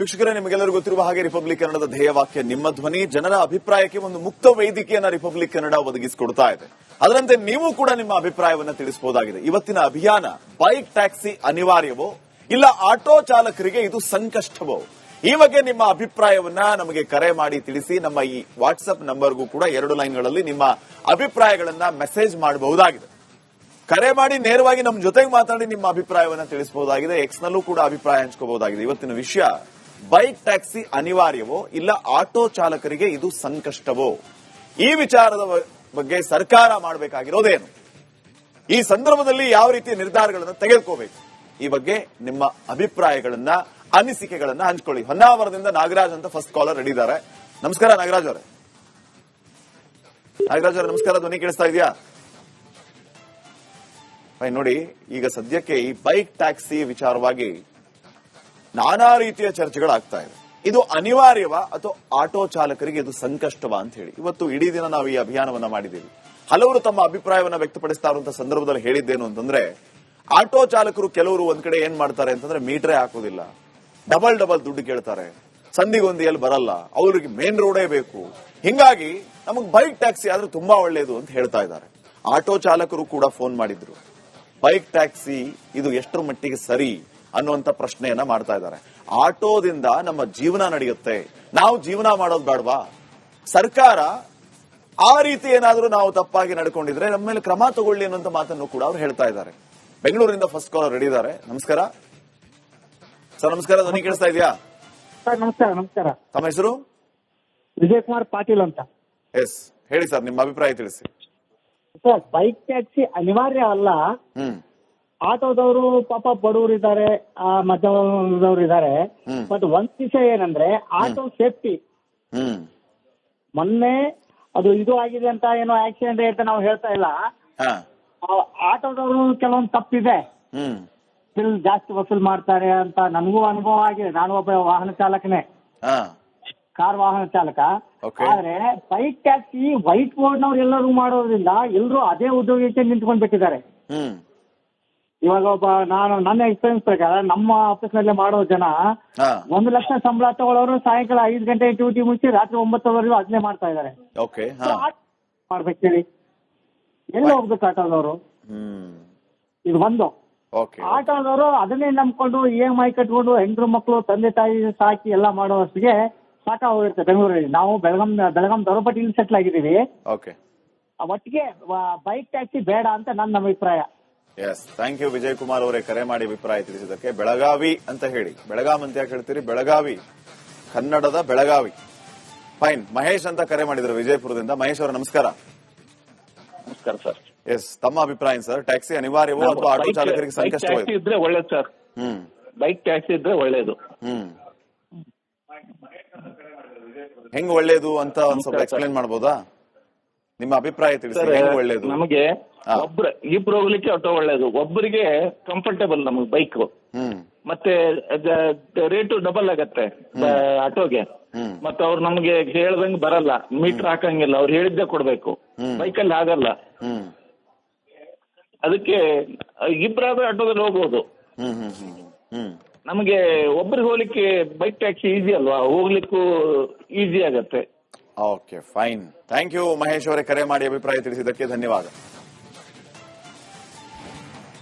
ವೀಕ್ಷಕರೇ, ನಿಮಗೆಲ್ಲರಿಗೂ ಗೊತ್ತಿರುವ ಹಾಗೆ ರಿಪಬ್ಲಿಕ್ ಕನ್ನಡದ ಧ್ಯೇಯವಾಕ್ಯ ನಿಮ್ಮ ಧ್ವನಿ. ಜನರ ಅಭಿಪ್ರಾಯಕ್ಕೆ ಒಂದು ಮುಕ್ತ ವೇದಿಕೆಯನ್ನ ರಿಪಬ್ಲಿಕ್ ಕನ್ನಡ ಒದಗಿಸಿಕೊಡ್ತಾ ಇದೆ. ಅದರಂತೆ ನೀವು ಕೂಡ ನಿಮ್ಮ ಅಭಿಪ್ರಾಯವನ್ನ ತಿಳಿಸಬಹುದಾಗಿದೆ. ಇವತ್ತಿನ ಅಭಿಯಾನ ಬೈಕ್ ಟ್ಯಾಕ್ಸಿ ಅನಿವಾರ್ಯವೋ ಇಲ್ಲ ಆಟೋ ಚಾಲಕರಿಗೆ ಇದು ಸಂಕಷ್ಟವೋ? ಈ ಬಗ್ಗೆ ನಿಮ್ಮ ಅಭಿಪ್ರಾಯವನ್ನ ನಮಗೆ ಕರೆ ಮಾಡಿ ತಿಳಿಸಿ. ನಮ್ಮ ಈ ವಾಟ್ಸ್ಆಪ್ ನಂಬರ್ಗೂ ಕೂಡ 2 ಲೈನ್ಗಳಲ್ಲಿ ನಿಮ್ಮ ಅಭಿಪ್ರಾಯಗಳನ್ನ ಮೆಸೇಜ್ ಮಾಡಬಹುದಾಗಿದೆ. ಕರೆ ಮಾಡಿ ನೇರವಾಗಿ ನಮ್ಮ ಜೊತೆಗೆ ಮಾತಾಡಿ ನಿಮ್ಮ ಅಭಿಪ್ರಾಯವನ್ನ ತಿಳಿಸಬಹುದಾಗಿದೆ. ಎಕ್ಸ್ ನಲ್ಲೂ ಕೂಡ ಅಭಿಪ್ರಾಯ ಹಂಚ್ಕೋಬಹುದಾಗಿದೆ. ಇವತ್ತಿನ ವಿಷಯ ಬೈಕ್ ಟ್ಯಾಕ್ಸಿ ಅನಿವಾರ್ಯವೋ ಇಲ್ಲ ಆಟೋ ಚಾಲಕರಿಗೆ ಇದು ಸಂಕಷ್ಟವೋ? ಈ ವಿಚಾರದ ಬಗ್ಗೆ ಸರ್ಕಾರ ಮಾಡಬೇಕಾಗಿರೋದೇನು? ಈ ಸಂದರ್ಭದಲ್ಲಿ ಯಾವ ರೀತಿಯ ನಿರ್ಧಾರಗಳನ್ನು ತೆಗೆದುಕೋಬೇಕು? ಈ ಬಗ್ಗೆ ನಿಮ್ಮ ಅಭಿಪ್ರಾಯಗಳನ್ನ, ಅನಿಸಿಕೆಗಳನ್ನ ಹಂಚ್ಕೊಳ್ಳಿ. ಹೊನ್ನಾವರದಿಂದ ನಾಗರಾಜ್ ಅಂತ ಫಸ್ಟ್ ಕಾಲರ್ ರೆಡಿ ಇದ್ದಾರೆ. ನಮಸ್ಕಾರ ನಾಗರಾಜ್ ಅವರೇ. ನಾಗರಾಜ್ ಅವರೇ ನಮಸ್ಕಾರ. ಧ್ವನಿ ಕೇಳಿಸ್ತಾ ಇದೆಯಾ? ನೋಡಿ, ಈಗ ಸದ್ಯಕ್ಕೆ ಈ ಬೈಕ್ ಟ್ಯಾಕ್ಸಿ ವಿಚಾರವಾಗಿ ನಾನಾ ರೀತಿಯ ಚರ್ಚೆಗಳಾಗ್ತಾ ಇದೆ. ಇದು ಅನಿವಾರ್ಯವಾ ಅಥವಾ ಆಟೋ ಚಾಲಕರಿಗೆ ಇದು ಸಂಕಷ್ಟವಾ ಅಂತ ಹೇಳಿ ಇವತ್ತು ಇಡೀ ದಿನ ನಾವು ಈ ಅಭಿಯಾನವನ್ನ ಮಾಡಿದ್ದೀವಿ. ಹಲವರು ತಮ್ಮ ಅಭಿಪ್ರಾಯವನ್ನ ವ್ಯಕ್ತಪಡಿಸ್ತಾ ಇರುವಂತಹ ಸಂದರ್ಭದಲ್ಲಿ ಹೇಳಿದ್ದೇನು ಅಂತಂದ್ರೆ, ಆಟೋ ಚಾಲಕರು ಕೆಲವರು ಒಂದ್ ಕಡೆ ಏನ್ ಮಾಡ್ತಾರೆ ಅಂತಂದ್ರೆ ಮೀಟರೇ ಹಾಕೋದಿಲ್ಲ, ಡಬಲ್ ದುಡ್ಡು ಕೇಳ್ತಾರೆ, ಸಂಧಿಗೊಂದಿಯಲ್ಲಿ ಬರಲ್ಲ, ಅವ್ರಿಗೆ ಮೇನ್ ರೋಡೇ ಬೇಕು. ಹಿಂಗಾಗಿ ನಮಗ್ ಬೈಕ್ ಟ್ಯಾಕ್ಸಿ ಆದ್ರೆ ತುಂಬಾ ಒಳ್ಳೇದು ಅಂತ ಹೇಳ್ತಾ ಇದ್ದಾರೆ. ಆಟೋ ಚಾಲಕರು ಕೂಡ ಫೋನ್ ಮಾಡಿದ್ರು. ಬೈಕ್ ಟ್ಯಾಕ್ಸಿ ಇದು ಎಷ್ಟರ ಮಟ್ಟಿಗೆ ಸರಿ ಅನ್ನುವಂತ ಪ್ರಶ್ನೆಯನ್ನ ಮಾಡ್ತಾ ಇದ್ದಾರೆ. ಆಟೋದಿಂದ ನಮ್ಮ ಜೀವನ ನಡೆಯುತ್ತೆ, ನಾವು ಜೀವನ ಮಾಡೋದು ಬೇಡವಾ? ಸರ್ಕಾರ ಆ ರೀತಿ ಏನಾದ್ರೂ ನಾವು ತಪ್ಪಾಗಿ ನಡ್ಕೊಂಡಿದ್ರೆ ನಮ್ಮ ಮೇಲೆ ಕ್ರಮ ತಗೊಳ್ಳಿ ಅನ್ನುವಂತ ಮಾತನ್ನು ಕೂಡ ಅವ್ರು ಹೇಳ್ತಾ ಇದ್ದಾರೆ. ಬೆಂಗಳೂರಿಂದ ಫಸ್ಟ್ ಕಾಲರ್ ರೆಡಿ ಇದ್ದಾರೆ. ನಮಸ್ಕಾರ ಸರ್. ನಮಸ್ಕಾರ. ಧ್ವನಿ ಕೇಳಿಸ್ತಾ ಇದೆಯಾ? ಸರ್ ನಮಸ್ಕಾರ. ತಮ್ಮ ಹೆಸರು? ವಿಜಯ್ ಕುಮಾರ್ ಪಾಟೀಲ್ ಅಂತ. ಎಸ್, ಹೇಳಿ ಸರ್, ನಿಮ್ಮ ಅಭಿಪ್ರಾಯ ತಿಳಿಸಿ. ಸರ್, ಬೈಕ್ ಟ್ಯಾಕ್ಸಿ ಅನಿವಾರ್ಯ ಅಲ್ಲ. ಆಟೋದವರು ಪಾಪ ಬಡವರು ಇದ್ದಾರೆ, ಮಧ್ಯಮದವರು ಇದ್ದಾರೆ. ಬಟ್ ಒಂದ್ ವಿಷಯ ಏನಂದ್ರೆ ಆಟೋ ಸೇಫ್ಟಿ. ಮೊನ್ನೆ ಅದು ಇದು ಆಗಿದೆ ಅಂತ ಏನೋ ಆಕ್ಸಿಡೆಂಟ್ ಅಂತ ನಾವು ಹೇಳ್ತಾ ಇಲ್ಲ. ಆಟೋದವರು ಕೆಲವೊಂದು ತಪ್ಪಿದೆ, ಬಿಲ್ ಜಾಸ್ತಿ ವಸೂಲ್ ಮಾಡ್ತಾರೆ ಅಂತ ನನಗೂ ಅನುಭವ ಆಗಿದೆ. ನಾನು ಒಬ್ಬ ವಾಹನ ಚಾಲಕನೇ, ಕಾರ್ ವಾಹನ ಚಾಲಕ. ಆದ್ರೆ ಬೈಕ್ ಟ್ಯಾಕ್ಸಿ ವೈಟ್ ಬೋರ್ಡ್ ನವ್ರು ಎಲ್ಲರೂ ಮಾಡೋದ್ರಿಂದ ಎಲ್ಲರೂ ಅದೇ ಉದ್ಯೋಗಕ್ಕೆ ನಿಂತ್ಕೊಂಡ್ ಬಿಟ್ಟಿದ್ದಾರೆ. ಇವಾಗ ನನ್ನ ಎಕ್ಸ್ಪೀರಿಯನ್ಸ್ ಪ್ರಕಾರ ನಮ್ಮ ಆಫೀಸ್ ನಲ್ಲೇ ಮಾಡೋ ಜನ 1 ಲಕ್ಷ ಸಂಬಳ ತಗೊಳ್ಳೋರು ಸಾಯಂಕಾಲ 5 ಗಂಟೆ ಡ್ಯೂಟಿ ಮುಗಿಸಿ ರಾತ್ರಿ 9 ಅದನ್ನೇ ಮಾಡ್ತಾ ಇದ್ದಾರೆ. ಮಾಡ್ಬೇಕು ಹೇಳಿ, ಎಲ್ಲಿ ಹೋಗ್ಬೇಕು ಆಟೋದವರು? ಇದು ಒಂದು. ಆಟೋದವರು ಅದನ್ನೇ ನಂಬ್ಕೊಂಡು EMI ಕಟ್ಕೊಂಡು ಹೆಂಡ್ರು ಮಕ್ಕಳು ತಂದೆ ತಾಯಿ ಸಾಕಿ ಎಲ್ಲ ಮಾಡೋವಷ್ಟಿಗೆ ಸಾಕಾಗೋಗಿರುತ್ತೆ. ಬೆಂಗಳೂರಲ್ಲಿ ನಾವು ಬೆಳಗಾಂ ದೊರಪಟ್ಟಿಲಿ ಸೆಟ್ಲ್ ಆಗಿದ್ದೀವಿ. ಒಟ್ಟಿಗೆ ಬೈಕ್ ಟ್ಯಾಕ್ಸಿ ಬೇಡ ಅಂತ ನನ್ನ ಅಭಿಪ್ರಾಯ. Yes, thank you Vijay Kumar ಅವರೇ ಕರೆ ಮಾಡಿ ಅಭಿಪ್ರಾಯ ತಿಳಿಸಿದ್ದಕ್ಕೆ. ಬೆಳಗಾವಿ ಅಂತ ಹೇಳಿ, ಬೆಳಗಾಂ ಅಂತ ಯಾಕೆ ಹೇಳ್ತೀರಿ? ಬೆಳಗಾವಿ, ಕನ್ನಡದ ಬೆಳಗಾವಿ. ಫೈನ್. ಮಹೇಶ್ ಅಂತ ಕರೆ ಮಾಡಿದ್ರು ವಿಜಯಪುರದಿಂದ. ಮಹೇಶ್ ಅವರ ನಮಸ್ಕಾರ. ನಮಸ್ಕಾರ ಸರ್. ಎಸ್, ತಮ್ಮ ಅಭಿಪ್ರಾಯ ಸರ್? ಟ್ಯಾಕ್ಸಿ ಅನಿವಾರ್ಯವೋ ಅಥವಾ ಆಟೋ ಚಾಲಕರಿಗೆ ಸಂಕಷ್ಟವೋ? ಇದ್ರೆ ಒಳ್ಳೇದು ಸರ್. ಬೈಕ್ ಟ್ಯಾಕ್ಸಿ ಇದ್ರೆ ಒಳ್ಳೇದು. ಹೆಂಗ್ ಒಳ್ಳೇದು ಅಂತ ಒಂದ್ ಸ್ವಲ್ಪ ಎಕ್ಸ್ಪ್ಲೇನ್ ಮಾಡಬಹುದಾ? ನಿಮ್ಮ ಅಭಿಪ್ರಾಯ ತಿಳಿಸಿ. ಹೆಂಗ್ ಒಳ್ಳೇದು? ನಮಗೆ ಇಬ್ರು ಹೋಗ್ಲಿಕ್ಕೆ ಆಟೋ ಒಳ್ಳೇದು, ಒಬ್ಬರಿಗೆ ಕಂಫರ್ಟೇಬಲ್ ನಮಗೆ ಬೈಕ್. ಮತ್ತೆ ರೇಟು ಡಬಲ್ ಆಗತ್ತೆ ಆಟೋಗೆ. ಮತ್ತೆ ಅವ್ರು ನಮ್ಗೆ ಹೇಳ್ದಂಗ್ ಬರಲ್ಲ, ಮೀಟರ್ ಹಾಕಂಗಿಲ್ಲ, ಅವ್ರು ಹೇಳಿದ್ದೆ ಕೊಡ್ಬೇಕು. ಬೈಕಲ್ಲಿ ಆಗಲ್ಲ. ಅದಕ್ಕೆ ಇಬ್ಬರಾದ್ರೆ ಆಟೋದಲ್ಲಿ ಹೋಗ್ಬೋದು. ನಮಗೆ ಒಬ್ಬರಿಗೆ ಹೋಗ್ಲಿಕ್ಕೆ ಬೈಕ್ ಟ್ಯಾಕ್ಸಿ ಈಸಿ ಅಲ್ವಾ, ಹೋಗ್ಲಿಕ್ಕೂ ಈಸಿ ಆಗತ್ತೆ. Okay, fine. Thank you Mahesh ಅವರೇ ಕರೆ ಮಾಡಿ ಅಭಿಪ್ರಾಯ ತಿಳಿಸಿದ್ದಕ್ಕೆ ಧನ್ಯವಾದ.